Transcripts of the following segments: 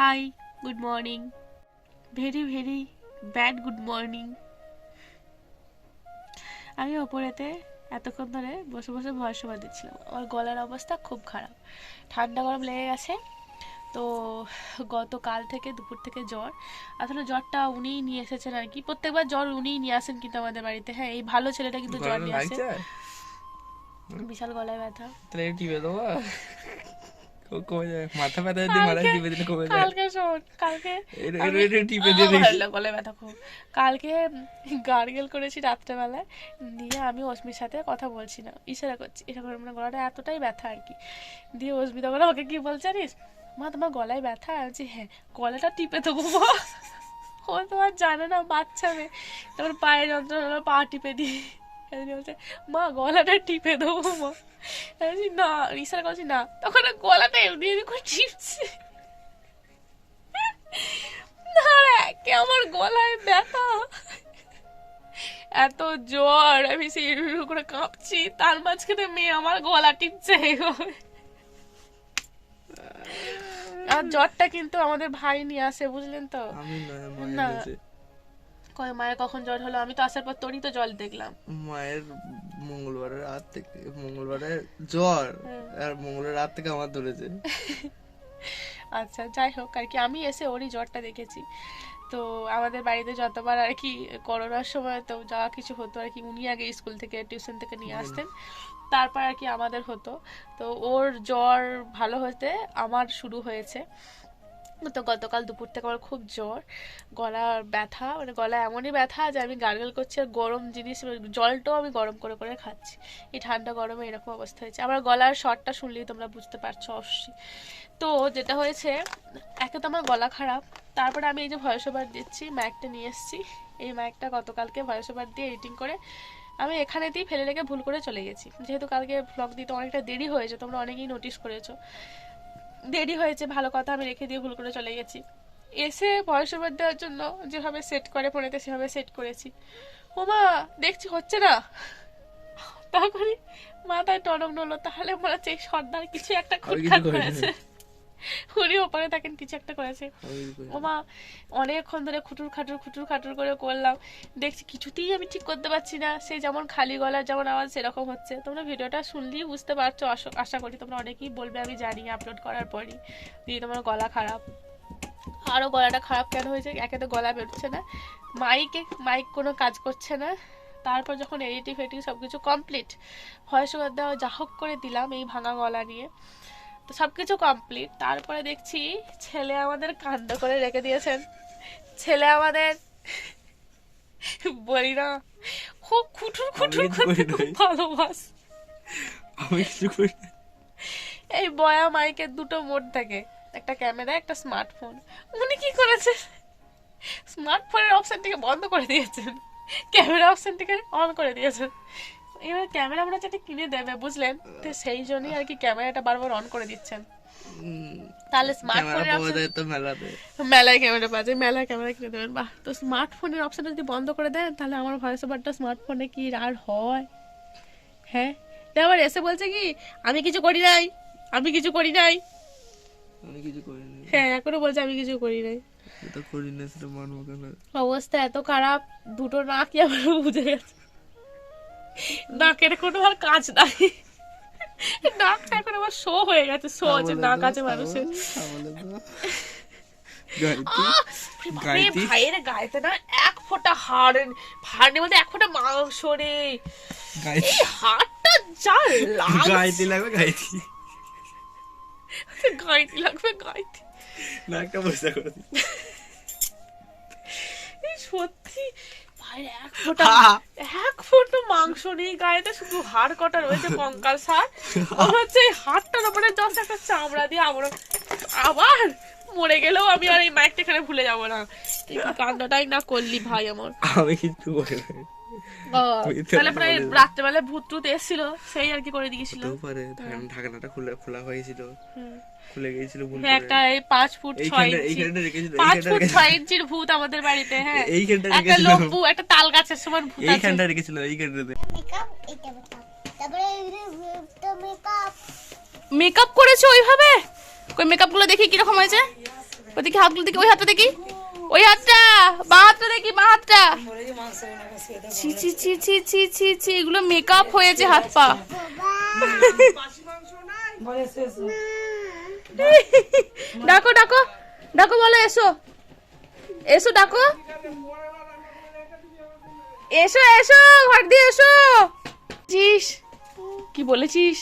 High, good morning, very very bad good morning. আমি ওপরেতে এতক্ষণ ধরে বসে বসে ভয়েস ওভার দিচ্ছিলাম। আমার গলার অবস্থা খুব খারাপ, ঠান্ডা গরম লেগে গেছে। তো গতকাল থেকে দুপুর থেকে জ্বর, আসলে জ্বরটা উনিই নিয়ে এসেছেন আর কি। প্রত্যেকবার জ্বর উনিই নিয়ে আসেন কিন্তু আমাদের বাড়িতে। হ্যাঁ, এই ভালো ছেলেটা কিন্তু জ্বর নিয়ে আসে। বিশাল গলায় ব্যথা, মাথা ব্যথা যদি মাথা টিপে দিলে কমে যায়। কালকে শোন, কালকে টিপে দিয়ে দিস। গলায় ব্যথা খুব। কালকে গার্গেল করেছি রাত্রেবেলায়, দিয়ে আমি অস্মির সাথে কথা বলছি না, ইশারা করছি, এটা করে মানে গলাটা এতটাই ব্যথা আর কি। দিয়ে অস্মি তখন ওকে কি বলছে জানিস, মা তোমার গলায় ব্যথা? বলছি হ্যাঁ। গলাটা টিপে দেবো মা? ও তোমার জানে না, বাচ্চা মেয়ে। তারপর পায়ে যন্ত্রণা হলো, পা টিপে দিই। বলছে মা গলাটা টিপে দেবো মা? না, ইশারা করছি না, তখন গলাটা এমনি এমনি করে টিপছে। একে আমার গলায় ব্যথা, এত জ্বর, আমি সেই করে কাঁপছি, তার মাঝখানে মেয়ে আমার গলা টিপছে। আর জ্বরটা কিন্তু আমাদের ভাই নিয়ে আসে, বুঝলেন তো? না, কয় মায়ের কখন জ্বর হলো? আমি তো আসার পর তোরই তো জল দেখলাম। মায়ের মঙ্গলবারের রাত থেকে, মঙ্গলবারে জ্বর আর মঙ্গলবারের রাত থেকে আমার ধরেছে। আচ্ছা, যাই হোক আর কি, আমি এসে ওরই জ্বরটা দেখেছি। তো আমাদের বাড়িতে যতবার আর কি করোনার সময় তো যা কিছু হতো আর কি, উনি আগে স্কুল থেকে টিউশন থেকে নিয়ে আসতেন, তারপর আর কি আমাদের হতো। তো ওর জ্বর ভালো হতে আমার শুরু হয়েছে। তো গতকাল দুপুর থেকে আমার খুব জ্বর, গলার ব্যথা, মানে গলা এমনই ব্যথা যে আমি গার্গল করছি, আর গরম জিনিস জলটাও আমি গরম করে করে খাচ্ছি। এই ঠান্ডা গরমে এরকম অবস্থা হয়েছে। আমার গলার শটটা শুনলেই তোমরা বুঝতে পারছো অবশ্যই। তো যেটা হয়েছে, একে তো আমার গলা খারাপ, তারপরে আমি এই যে ভয়েস ওভার দিচ্ছি, ম্যাকটা নিয়ে এসেছি। এই ম্যাকটা গতকালকে ভয়েস ওভার দিয়ে এডিটিং করে আমি এখানেতেই ফেলে রেখে ভুল করে চলে গেছি, যেহেতু কালকে ভ্লগ দিতে অনেকটা দেরি হয়েছে, তোমরা অনেকেই নোটিস করেছো। দেরি হয়েছে, ভালো কথা, আমি রেখে দিয়ে ভুল করে চলে গেছি। এসে ভয়েস ওভার দেওয়ার জন্য যেভাবে সেট করে ফোনেতে সেভাবে সেট করেছি, ওমা দেখছি হচ্ছে না। তখনই মাথায় টনক নড়লো, তাহলে মনে হচ্ছে সর্দার কিছু একটা খুঁটখাট করেছে, উনি ওপরে থাকেন, কিছু একটা করেছে। ওমা অনেকক্ষণ ধরে খুটুর খাটুর করে করলাম, দেখছি কিছুতেই আমি ঠিক করতে পারছি না। সেই যেমন খালি গলার যেমন আওয়াজ সেরকম হচ্ছে। তোমরা ভিডিওটা শুনলেই বুঝতে পারছো, আশা করি তোমরা অনেকেই বলবে, আমি জানি আপলোড করার পরই, দিয়ে তোমার গলা খারাপ। আরও গলাটা খারাপ কেন হয়েছে, একে তো গলা বেরোচ্ছে না, মাইক কোনো কাজ করছে না। তারপর যখন এডিটিং ফেডিটিং সব কিছু কমপ্লিট, ভয়েস ওভার দেওয়া যা হোক করে দিলাম এই ভাঙা গলা নিয়ে, তো সবকিছু কমপ্লিট। তারপরে দেখছি ছেলে আমাদের কাণ্ড করে রেখে দিয়েছেন। ছেলে আমাদের বলি না, খুব খুটুর করতে খুব ভালোবাস। এই বয়া মাইকের দুটো মোড থাকে, একটা ক্যামেরা একটা স্মার্টফোন। উনি কি করেছে, স্মার্টফোনের অপশনটিকে বন্ধ করে দিয়েছেন, ক্যামেরা অপশনটিকে অন করে দিয়েছেন। এবার ক্যামেরা মনে হচ্ছে কিনে দেবে, বুঝলেন তো, সেই জন্যই আর কি ক্যামেরাটা বারবার অন করে দিচ্ছেন। তাহলে স্মার্টফোনের অপশন, মেলায় ক্যামেরা পাওয়া যায়, মেলায় ক্যামেরা কিনে দেবেন, বাহ। তো স্মার্টফোনের অপশনটা যদি বন্ধ করে দেন, তাহলে আমার ভয়েস ওভারটা স্মার্টফোনে কি আর হয়? হ্যাঁ, আবার এসে বলছে কি আমি কিছু করি নাই। হ্যাঁ, এখনো বলছে আমি কিছু করি নাই। অবস্থা এত খারাপ, দুটো নাকই আমার বুঝে গেছে, নাকের কোনো আর কাজ নাই, নাকটা এখন আমার শো হয়ে গেছে, শো আছে নাক আছে মানুষের। ভাইয়ের গায়েতে না এক ফোঁটা হাড় বলতে এক ফোঁটা মাংস রে, এই হাড়টা যা গাইতে লাগবে নাকটা বসে করে সত্যি ভাই, এক ফোঁটা মাংস নেই গায়েতে, শুধু হাড় কটা রয়েছে, কঙ্কাল সার। হচ্ছে হাড়টা না মানে জাস্ট একটা চামড়া দিয়ে আবার মরে গেলেও আমি আর এই মাইকটা এখানে ভুলে যাবো না। কান্নাটাই না করলি ভাই আমার, আমি কিছু করি নাই। তাহলে প্রায় রাত্রেবেলায় ভূত টুত এসেছিল, সেই আর কি করে দিয়েছিল, ঢাকনাটা খোলা হয়েছিল, খুলে গিয়েছিল একটা এই 5 ফুট 6 ইঞ্চির ভূত আমাদের বাড়িতে। হ্যাঁ, একটা লম্বু একটা তাল গাছের সমান ভূত আছে, এইখানটা রেখেছিল, এইখানটাতে মেকআপ করেছে ওইভাবে। কই মেকআপ গুলো দেখি কিরকম হয়েছে, ওদিকে হাতগুলো দেখি, ওই হাতটা দেখি, ওই হাতটা, বা হাতটা দেখি, বা হাতটা। ছি ছি ছি ছি ছি ছি ছি, এগুলো মেকআপ হয়েছে হাত পা। ডাকো ডাকো ডাকো, বলো এসো এসো, ডাকো এসো এসো, ঘর দিয়ে এসো। কি বলেছিস?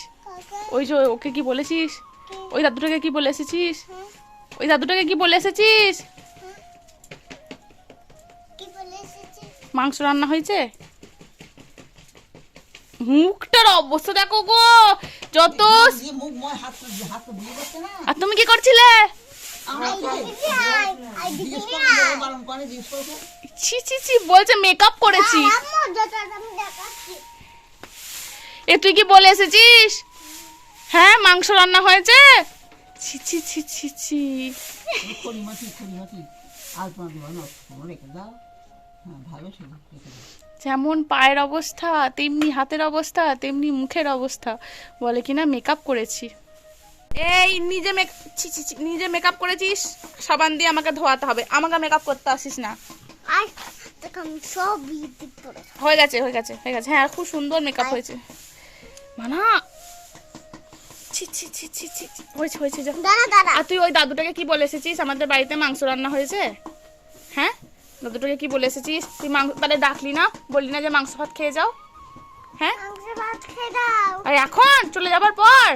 ওই যে ওকে কি বলেছিস? ওই দাদুটাকে কি বলে এসেছিস? ওই দাদুটাকে কি বলে এসেছিস? মাংস রান্না হয়েছে। মুখটার অবস্থা দেখো গো, যত। আর তুমি কি করছিলে? ছি ছি ছি, বলছে মেকআপ করেছি। এ তুই কি বলে এসেছিস? হ্যাঁ, মাংস রান্না হয়েছে। ছি ছি ছি ছি ছি। যেমন পায়ের অবস্থা, তেমনি হাতের অবস্থা, তেমনি মুখের অবস্থা। বলে কিনা মেকআপ করেছি। এই নিজে নিজে মেকআপ করেছিস, সাবান দিয়ে আমাকে ধোয়াতে হবে, আমাকে মেকআপ করতে আসিস না। হয়ে গেছে হয়ে গেছে হয়ে গেছে, হ্যাঁ খুব সুন্দর মেকআপ হয়েছে মানা। ছি ছি ছি ছি ছি, হয়েছে হয়েছে যা। আর তুই ওই দাদুটাকে কি বলে এসেছিস আমাদের বাড়িতে মাংস রান্না হয়েছে? হ্যাঁ, দাদুটাকে কি বলে এসেছিস তুই? তাহলে ডাকলি না, বললি না যে মাংস ভাত খেয়ে যাও? হ্যাঁ, আর এখন চলে যাবার পর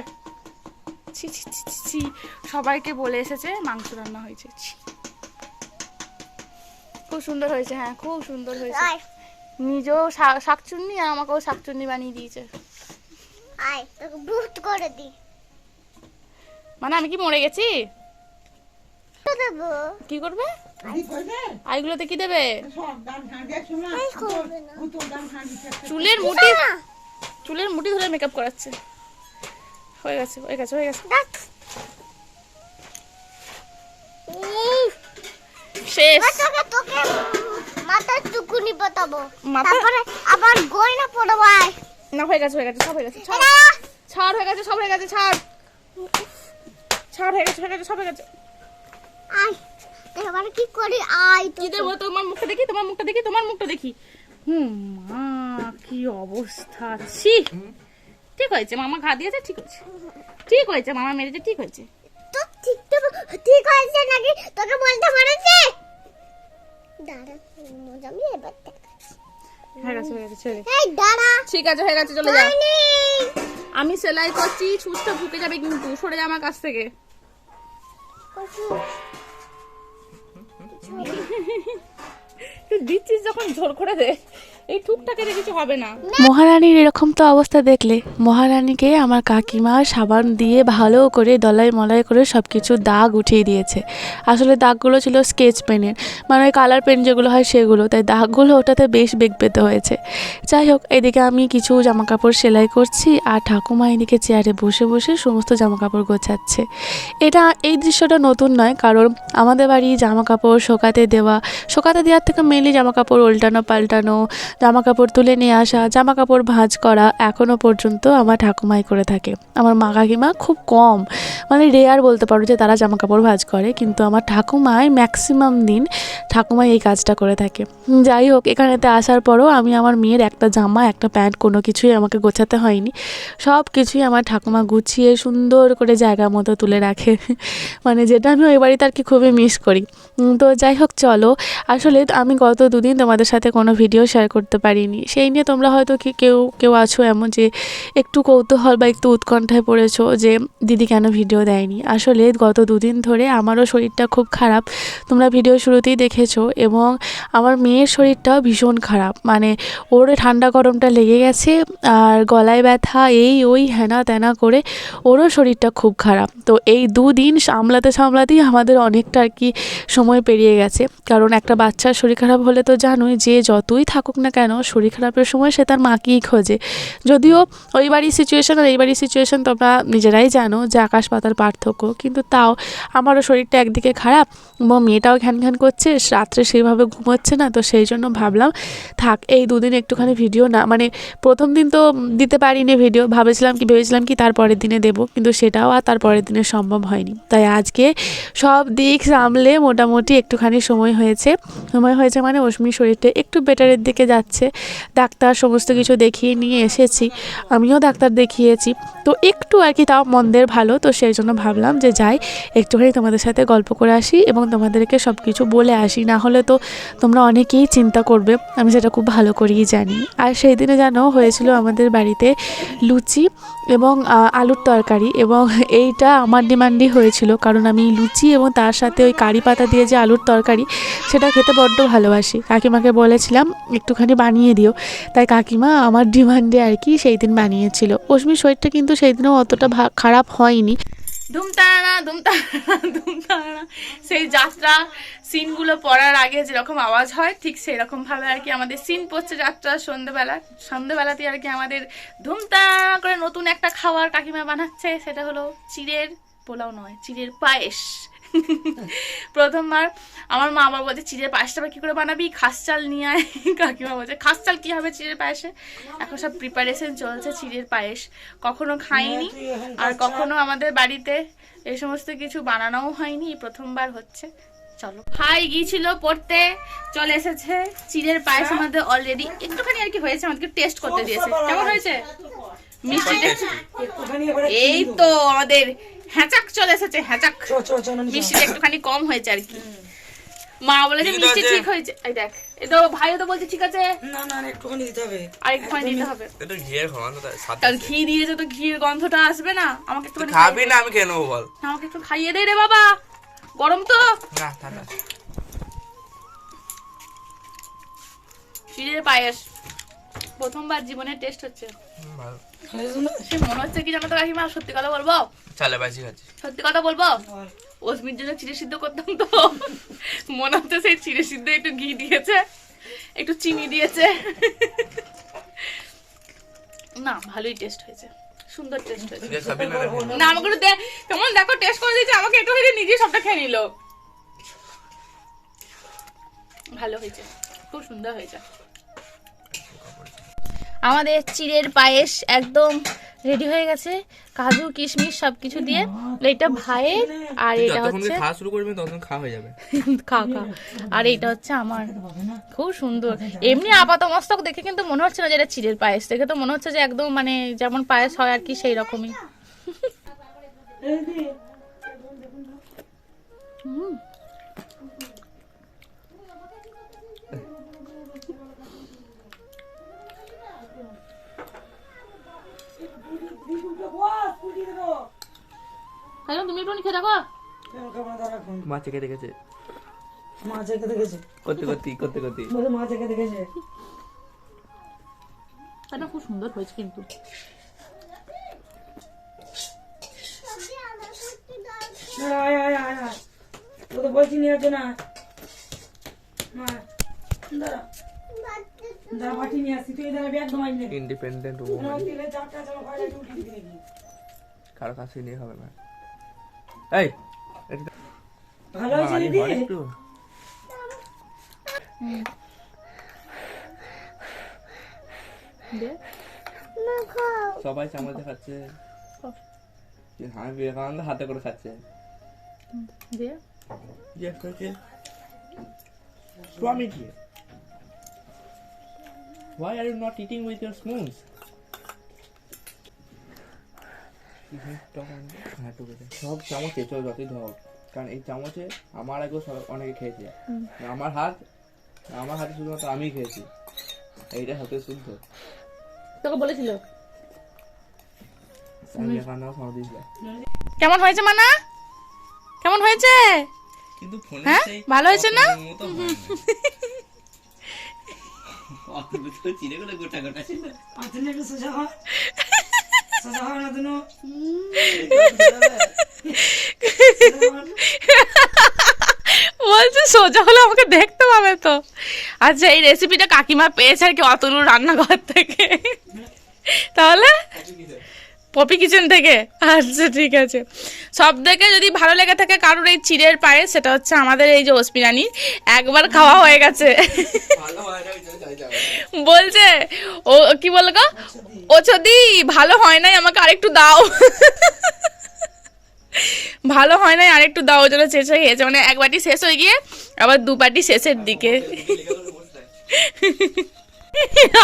ছি ছি ছি ছি ছি, সবাইকে বলে এসেছে মাংস রান্না হয়েছে। খুব সুন্দর হয়েছে, হ্যাঁ খুব সুন্দর হয়েছে। নিজেও শাকচুন্নি আর আমাকেও শাকচুন্নি বানিয়ে দিয়েছে। মানে আমি কি মরে গেছি? কি করবে? আইগুলোতে কি দেবে? চুলের মুঠি ধরে মেকআপ করাচ্ছে। হয়ে গেছে হয়ে গেছে হয়ে গেছে, শেষ। মাথার টুকুনি পাতাবো, তারপরে আবার গয়না পরবো। না, হয়ে গেছে হয়ে গেছে, সব হয়ে গেছে, ছাড় হয়ে গেছে, সব হয়ে গেছে, ছাড় হয়ে গেছে হয়ে গেছে, সব হয়ে গেছে। এবারে কি করি? কি দেবো? তোমার মুখটা দেখি, তোমার মুখটা দেখি, তোমার মুখটা দেখি। মা কি অবস্থা! ছি, ঠিক হয়েছে, মামা ঘা দিয়েছে, ঠিক হয়েছে, ঠিক হয়েছে, মামা মেরেছে, ঠিক হয়েছে। তো ঠিক হয়েছে নাকি তোকে বলতে পারছে? দাঁড়া, আমি এবার দেখাচ্ছি। হয়ে গেছে হয়ে গেছে, এই দাঁড়া, ঠিক আছে হয়ে গেছে, চলে যা। আমি সেলাই করছি, ছুঁচটা ঢুকে যাবে কিন্তু, সরে যা আমার কাছ থেকে। দিচ্ছিস যখন জোর করে দে, এই টুকটাকে কিছু হবে না। মহারানীর এরকম তো অবস্থা দেখলে, মহারানীকে আমার কাকিমা সাবান দিয়ে ভালো করে দলাই মলাই করে সব কিছু দাগ উঠিয়ে দিয়েছে। আসলে দাগগুলো ছিল স্কেচ পেনের, মানে ওই কালার পেন যেগুলো হয় সেগুলো, তাই দাগগুলো ওটাতে বেশ বেগ পেতে হয়েছে। যাই হোক, এদিকে আমি কিছু জামাকাপড় সেলাই করছি আর ঠাকুমা এদিকে চেয়ারে বসে বসে সমস্ত জামাকাপড় গোছাচ্ছে। এই দৃশ্যটা নতুন নয়, কারণ আমাদের বাড়ি জামাকাপড় শোকাতে দেওয়ার থেকে মেনলি জামাকাপড় উল্টানো পাল্টানো, জামাকাপড় তুলে নিয়ে আসা, জামাকাপড় ভাঁজ করা এখনও পর্যন্ত আমার ঠাকুমাই করে থাকে। আমার মা কাকিমা খুব কম, মানে রেয়ার বলতে পারো যে তারা জামাকাপড় ভাঁজ করে, কিন্তু আমার ঠাকুমাই ম্যাক্সিমাম দিন ঠাকুমাই এই কাজটা করে থাকে। যাই হোক, এখানেতে আসার পরও আমি আমার মেয়ের একটা জামা একটা প্যান্ট কোনো কিছুই আমাকে গোছাতে হয়নি, সব কিছুই আমার ঠাকুমা গুছিয়ে সুন্দর করে জায়গা মতো তুলে রাখে। মানে যেটা আমি ওই বাড়িতে আর কি খুবই মিস করি। তো যাই হোক, চলো, আসলে আমি গত দুদিন তোমাদের সাথে কোনো ভিডিও শেয়ার করতে পারিনি, সেই নিয়ে তোমরা হয়তো কেউ আছো এমন যে একটু কৌতূহল বা একটু উৎকণ্ঠায় পড়েছো যে দিদি কেন ভিডিও দেয়নি। আসলে গত দুদিন ধরে আমারও শরীরটা খুব খারাপ, তোমরা ভিডিও শুরুতেই দেখেছো, এবং আমার মেয়ের শরীরটাও ভীষণ খারাপ, মানে ওর ঠান্ডা গরমটা লেগে গেছে আর গলায় ব্যথা এই ওই হ্যানা ত্যানা করে ওরও শরীরটা খুব খারাপ। তো এই দুদিন সামলাতেই আমাদের অনেকটা আর কি সময় পেরিয়ে গেছে, কারণ একটা বাচ্চার শরীর খারাপ হলে তো জানোই যে যতই থাকুক না কেন শরীর খারাপের সময় সে তার মাকেই খোঁজে। যদিও ওই বাড়ির সিচুয়েশান আর এই বাড়ির সিচুয়েশান তোমরা নিজেরাই জানো যে আকাশ পাতাল পার্থক্য, কিন্তু তাও আমারও শরীরটা একদিকে খারাপ এবং মেয়েটাও ঘ্যান ঘ্যান করছে, রাত্রে সেইভাবে ঘুমোচ্ছে না, তো সেই জন্য ভাবলাম থাক এই দুদিন একটুখানি ভিডিও না, মানে প্রথম দিন তো দিতে পারিনি ভিডিও, ভেবেছিলাম কি তারপরের দিনে দেবো, কিন্তু সেটাও আর তারপরের দিনে সম্ভব হয়নি। তাই আজকে সব দিক সামলে মোটামুটি একটুখানি সময় হয়েছে মানে অশ্মির শরীরটা একটু বেটারের দিকে যাচ্ছে। ডাক্তার সমস্ত কিছু দেখিয়ে নিয়ে এসেছি, আমিও ডাক্তার দেখিয়েছি, তো একটু আর কি তাও মন্দের ভালো, তো সেই জন্য ভাবলাম যে যাই একটুখানি তোমাদের সাথে গল্প করে আসি এবং তোমাদেরকে সব কিছু বলে আসি, না হলে তো তোমরা অনেকেই চিন্তা করবে, আমি সেটা খুব ভালো করেই জানি। আর সেই দিনে জানো হয়েছিল আমাদের বাড়িতে লুচি এবং আলুর তরকারি, এবং এইটা আমার ডিমান্ডই হয়েছিল, কারণ আমি লুচি এবং তার সাথে ওই কারি পাতা দিয়ে যে আলুর তরকারি সেটা খেতে বড্ড ভালোবাসি। কাকিমাকে বলেছিলাম একটুখানি বানিয়ে দিও, তাই কাকিমা আমার ডিমান্ডে আর কি সেই দিন বানিয়েছিল। অশ্মির শরীরটা কিন্তু সেই দিনও অতটা খারাপ হয়নি। ধুমতাড়া সেই যাত্রা সিনগুলো পড়ার আগে যেরকম আওয়াজ হয় ঠিক সেই রকম ভাবে আর কি আমাদের সিন পড়ছে যাত্রা সন্ধ্যেবেলাতে আর কি আমাদের ধুমতাড়া করে নতুন একটা খাবার কাকিমা বানাচ্ছে, সেটা হলো চিড়ের পোলাও নয়, চিড়ের পায়েস। প্রথমবার আমার মা আবার বলছে চিড়ের পায়েসটা কি করে বানাবি, খাস চাল নিয়ে আয়। কাকিমা বলছে খাস চাল কি হবে চিড়ের পায়েসে। এখন সব প্রিপারেশন চলছে চিড়ের পায়েস, কখনো খাইনি আর কখনো আমাদের বাড়িতে এই সমস্ত কিছু বানানোও হয়নি, প্রথমবার হচ্ছে। চলো ভাই গিয়েছিল পড়তে, চলে এসেছে চিড়ের পায়েস আমাদের অলরেডি একটুখানি আর কি হয়েছে, আমাদেরকে টেস্ট করতে দিয়েছে। কেমন হয়েছে মিষ্টি? এই তো আমাদের হ্যাঁচাক চলে এসেছে, হ্যাঁচাক। মিষ্টিটা একটুখানি কম হয়েছে আর কি, মা বলে যে মিষ্টি ঠিক হয়েছে। এই দেখ, এই তো ভাইও তো বলছে ঠিক আছে, না একটুখানি দিতে হবে, আর একটুখানি দিতে হবে। এটা ঘিয়ের গন্ধটা কারণ ঘি দিয়েছে তো ঘির গন্ধটা আসবে না। আমাকে একটু খাবি না, আমি খেয়ে নেবো বল। আমাকে একটু খাইয়ে দে রে বাবা, গরম তো। না ঠান্ডা। চিড়ের পায়েস প্রথমবার জীবনে টেস্ট হচ্ছে, ভালো। সে মনে হচ্ছে কি জানো তো কাকিমা, সত্যি কথা বলবো, চালে বাজি খাচ্ছি। সত্যি কথা বলবো, অস্মির জন্য চিড়ে সিদ্ধ করতাম তো মনে হচ্ছে সেই চিড়ে সিদ্ধ একটু ঘি দিয়েছে, একটু চিনি দিয়েছে। না ভালোই টেস্ট হয়েছে, সুন্দর টেস্ট হয়েছে। না আমাকে একটু কেমন দেখো টেস্ট করে দিয়েছে, আমাকে একটু হয়ে নিজে সবটা খেয়ে নিল। ভালো হয়েছে, খুব সুন্দর হয়েছে। আমাদের চিড়ের পায়েস একদম রেডি হয়ে গেছে, কাজু কিশমিশ সবকিছু দিয়ে। এইটা ভাইয়ের আর এটা হচ্ছে খাওয়া শুরু করবে তখন খাওয়া হয়ে যাবে। খা আর এইটা হচ্ছে আমার। খুব সুন্দর। এমনি আপাত মস্তক দেখে কিন্তু মনে হচ্ছে না যে এটা চিড়ের পায়েস, দেখে তো মনে হচ্ছে যে একদম মানে যেমন পায়েস হয় আর কি সেই রকমই। তুমি একটু খেয়ে দেখো। মা চেখে দেখেছে, মা চেখে দেখেছে, করতে মা চেখে দেখেছে। এটা খুব সুন্দর হয়েছে কিন্তু। ও তো বলছি নিয়ে আসো না, মা দাঁড়া দাঁড়া বাটি নিয়ে আসছি, তুই দাঁড়াবি একদম আইনে। ইন্ডিপেন্ডেন্ট ও কারো কাছে নিয়ে হবে না। এই ভালো হয়েছে দিদি, একটু সবাই চামচে খাচ্ছে, হ্যাঁ বিবেকানন্দ হাতে করে খাচ্ছে। Swami dear, why are you not eating with your spoons? সব চামচে চল যতই ধর, কারণ এই চামচে আমার আগেও অনেকে খেয়েছে, আমার হাতে শুধুমাত্র আমি খেয়েছি, এইটা হাতে শুদ্ধ। তোকে বলেছিল কেমন হয়েছে মানা, কেমন হয়েছে? কিন্তু হ্যাঁ ভালো হয়েছে না? ও বলছে সোজা হলে আমাকে দেখতে পাবে তো। আচ্ছা এই রেসিপিটা কাকিমা পেয়েছে আর কি অতনুর রান্নাঘর থেকে, তাহলে পপি কিচেন থেকে। আচ্ছা ঠিক আছে। সব থেকে যদি ভালো লেগে থাকে কারোর এই চিড়ের পায়েস, সেটা হচ্ছে আমাদের এই যে অস্মিরানির, একবার খাওয়া হয়ে গেছে। বলছে ও কি বললো গো, ও যদি ভালো হয় নাই আমাকে আরেকটু দাও, ভালো হয় নাই আরেকটু দাও, ওই জন্য শেষ হয়ে গেছে। মানে এক বাটি শেষ হয়ে গিয়ে আবার 2 বাটি শেষের দিকে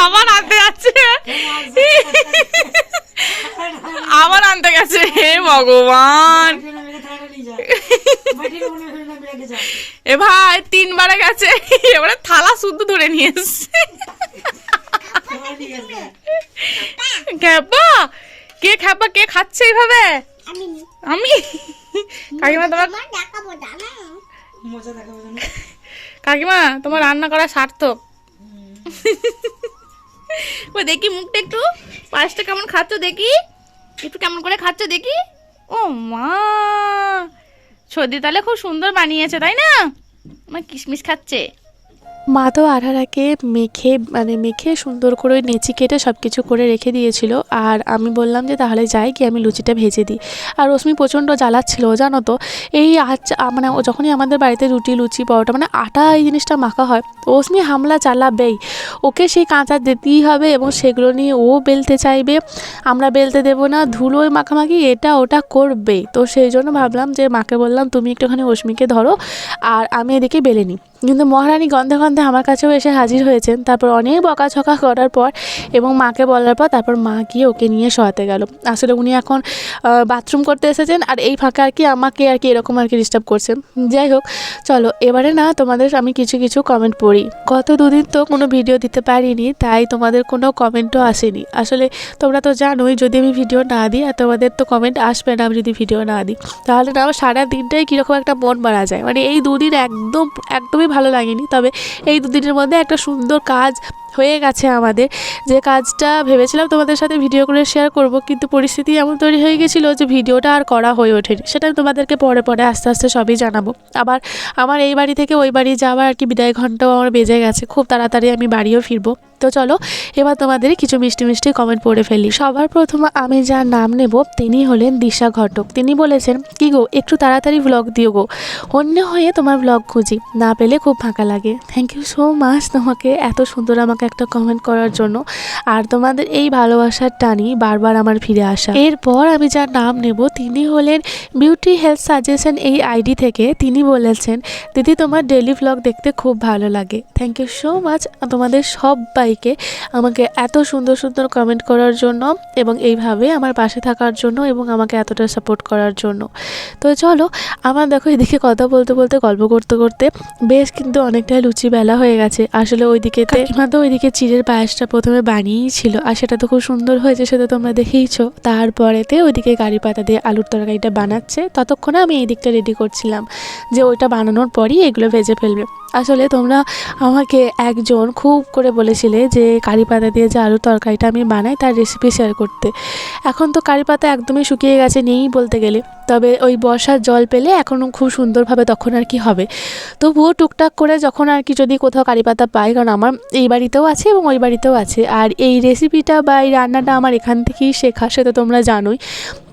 আবার আনতে যাচ্ছে, আবার আনতে গেছে। হে ভগবান, এ ভাই 3 বারে গেছে, এবারে থালা শুদ্ধ ধরে নিয়ে এসছে। খ্যাপা কে, খ্যাপা কে খাচ্ছে এইভাবে? আমি কাকিমা তোমার, কাকিমা তোমার রান্না করা সার্থক। ও দেখি মুখটা একটু, পায়েসটা কেমন খাচ্ছ দেখি, একটু কেমন করে খাচ্ছ দেখি। ও মা, সর্দি তাহলে খুব সুন্দর বানিয়েছে তাই না? আমার কিশমিশ খাচ্ছে। মা তো আঠারাকে মেখে সুন্দর করে নেচি কেটে সব কিছু করে রেখে দিয়েছিল। আর আমি বললাম যে তাহলে যাই কি আমি লুচিটা ভেজে দিই। আর রশ্মি প্রচণ্ড জ্বালাচ্ছিল জানো তো, এই মানে যখনই আমাদের বাড়িতে রুটি লুচি পরোটা মানে আটা এই জিনিসটা মাখা হয়, রশ্মি হামলা চালাবেই, ওকে সেই কাঁচা দিতেই হবে এবং সেগুলো নিয়ে ও বেলতে চাইবে, আমরা বেলতে দেবো না, ধুলোয় মাখামাখি এটা ওটা করবেই। তো সেই জন্য ভাবলাম যে মাকে বললাম তুমি একটুখানি রশ্মিকে ধরো আর আমি এদিকে বেলে নিই। কিন্তু মহারানী গন্ধে গন্ধে আমার কাছেও এসে হাজির হয়েছেন। তারপর অনেক বকাঝকা করার পর এবং মাকে বলার পর তারপর মা গিয়ে ওকে নিয়ে শোয়াতে গেল। আসলে উনি এখন বাথরুম করতে এসেছেন আর এই ফাঁকে আর কি আমাকে আর কি এরকম আর কি ডিস্টার্ব করছেন। যাই হোক চলো এবারে না তোমাদের আমি কিছু কিছু কমেন্ট পড়ি। গত 2 দিন তো কোনো ভিডিও দিতে পারিনি, তাই তোমাদের কোনো কমেন্টও আসেনি। আসলে তোমরা তো জানোই যদি আমি ভিডিও না দিই আর তোমাদের তো কমেন্ট আসবে না আমি যদি ভিডিও না দিই, তাহলে না আমার সারা দিনটাই কীরকম একটা মন মারা যায়। মানে এই 2 দিন একদমই ভালো লাগেনি। তবে এই 2 দিনের মধ্যে একটা সুন্দর কাজ হয়ে গেছে আমাদের, যে কাজটা ভেবেছিলাম তোমাদের সাথে ভিডিও করে শেয়ার করব, কিন্তু পরিস্থিতি এমন তৈরি হয়ে গেছিলো যে ভিডিওটা আর করা হয়ে ওঠেনি। সেটা আমি তোমাদেরকে পরে আস্তে আস্তে সবই জানাবো। আবার আমার এই বাড়ি থেকে ওই বাড়ি যাওয়ার আর কি বিদায় ঘন্টাও আমার বেজে গেছে, খুব তাড়াতাড়ি আমি বাড়িও ফিরবো। তো চলো এবার তোমাদের কিছু মিষ্টি কমেন্ট পড়ে ফেলি। সবার প্রথমে আমি যার নাম নেব তিনি হলেন দিশা ঘটক। তিনি বলেছেন কি গো একটু তাড়াতাড়ি ভ্লগ দিও গো, অন্য হয়ে তোমার ভ্লগ খুঁজি, না পেলে খুব ফাঁকা লাগে। থ্যাংক ইউ সো মাচ তোমাকে এত সুন্দর আমাকে একটা কমেন্ট করার জন্য, আর তোমাদের এই ভালোবাসার টানি বারবার আমার ফিরে আসা। এরপর আমি যার নাম নেব তিনি হলেন বিউটি হেলথ সাজেশন এই আইডি থেকে। তিনি বলেছেন দিদি তোমার ডেলি ভ্লগ দেখতে খুব ভালো লাগে। থ্যাংক ইউ সো মাচ তোমাদের সবাইকে আমাকে এত সুন্দর কমেন্ট করার জন্য এবং এইভাবে আমার পাশে থাকার জন্য এবং আমাকে এতটা সাপোর্ট করার জন্য। তো চলো আমার দেখো এদিকে কথা বলতে গল্প করতে বেশ কিন্তু অনেকটাই লুচি বেলা হয়ে গেছে। আসলে ওইদিকে কাকিমা তো ওইদিকে চিড়ের পায়েসটা প্রথমে বানিয়েই ছিল আর সেটা তো খুব সুন্দর হয়েছে, সেটা তোমরা দেখেইছো। তারপরেতে ওইদিকে কারি পাতা দিয়ে আলুর তরকারিটা বানাচ্ছে, ততক্ষণে আমি এই দিকটা রেডি করছিলাম যে ওইটা বানানোর পরই এগুলো ভেজে ফেলবে। আসলে তোমরা আমাকে একজন খুব করে বলেছিলে যে কারি পাতা দিয়ে যে আলুর তরকারিটা আমি বানাই তার রেসিপি শেয়ার করতে। এখন তো কারি পাতা একদমই শুকিয়ে গেছে, নেই বলতে গেলে। তবে ওই বর্ষার জল পেলে এখনও খুব সুন্দরভাবে তখন আর কি হবে। তবুও টুকটাক করে যখন আর কি যদি কোথাও কারি পাতা পাই, কারণ আমার এই বাড়িতেও আছে এবং ওই বাড়িতেও আছে, আর এই রেসিপিটা বা এই রান্নাটা আমার এখান থেকেই শেখা, সেটা তোমরা জানোই।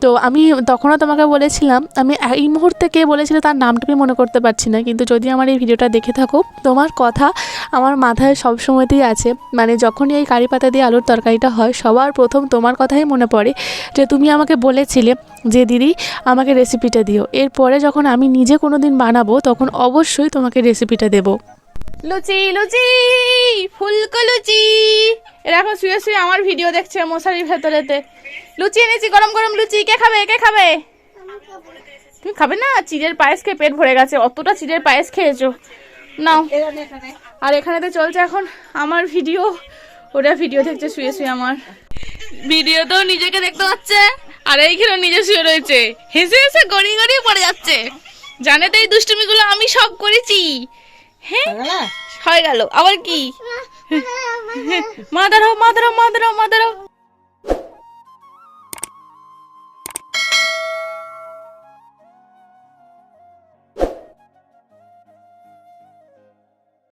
তো আমি তখনও তোমাকে বলেছিলাম, আমি এই মুহূর্তে কে বলেছিল তার নামটা আমি মনে করতে পারছি না, কিন্তু যদি আমার এই ভিডিওটা দেখে থাকো তোমার কথা আমার মাথায় সবসময়তেই আছে। মানে যখনই এই কারি পাতা দিয়ে আলুর তরকারিটা হয় সবার প্রথম তোমার কথাই মনে পড়ে, যে তুমি আমাকে বলেছিলে যে দিদি আমাকে রেসিপিটা দিও। এরপরে যখন আমি নিজে কোনো দিন বানাবো তখন অবশ্যই তোমাকে রেসিপিটা দেবো। লুচি ফুলকো লুচি, এরা এখন শুয়ে আমার ভিডিও দেখছে মশারির ভেতরেতে। লুচি এনেছি, গরম লুচি। কে খাবে? তুমি খাবে না? চিড়ের পায়েস খেয়ে পেট ভরে গেছে, অতটা চিড়ের পায়েস খেয়েছো, নাও। আর এখানে তো চলছে এখন আমার ভিডিও, ওরা ভিডিও দেখছে শুয়ে আমার ভিডিও, তো নিজেকে দেখতে পাচ্ছে আর এইখানে নিজে শুয়ে রয়েছে, হেসে গড়িয়ে পড়ে যাচ্ছে। জানে তো এই দুষ্টুমিগুলো আমি সব করেছি। হ্যাঁ হয়ে গেল আবার কি? মা দাঁড়াও